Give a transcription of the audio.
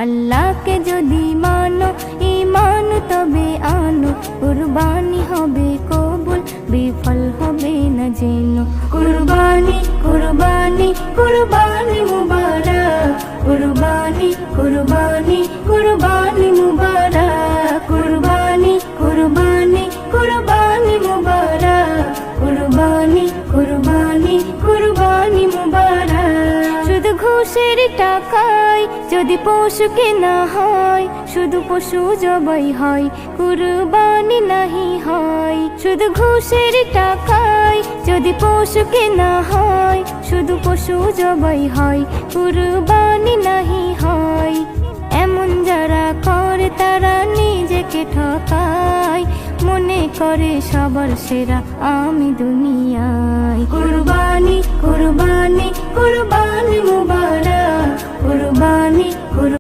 আল্লাহকে যদি মানো ঈমান তবে আনো, কুরবানি হবে কবুল বিফল হবে না যেন। কুরবানি কুরবানি কুরবানি মুবারক, কুরবানি কুরবানি কুরবানি মুবারক, কুরবানি কুরবানি কুরবানি মুবারক, কুরবানি কুরবানি কুরবানি মুবারক। শুধু ঘুষের টাকায় যদি পশু কেনা হয়, শুধু পশু জবাই হয়, কুরবানি নাহি হয়। শুধু ঘুষের টাকায় যদি পশু কেনা হয়, শুধু পশু জবাই হয়, কুরবানি নাহি হয়। এমন যারা করে তারা নিজেকে ঠকায়, মনে করে সবার সেরা আমি দুনিয়ায়। কুরবানি কুরবানি কুরবানি মুবারক, কুরবানি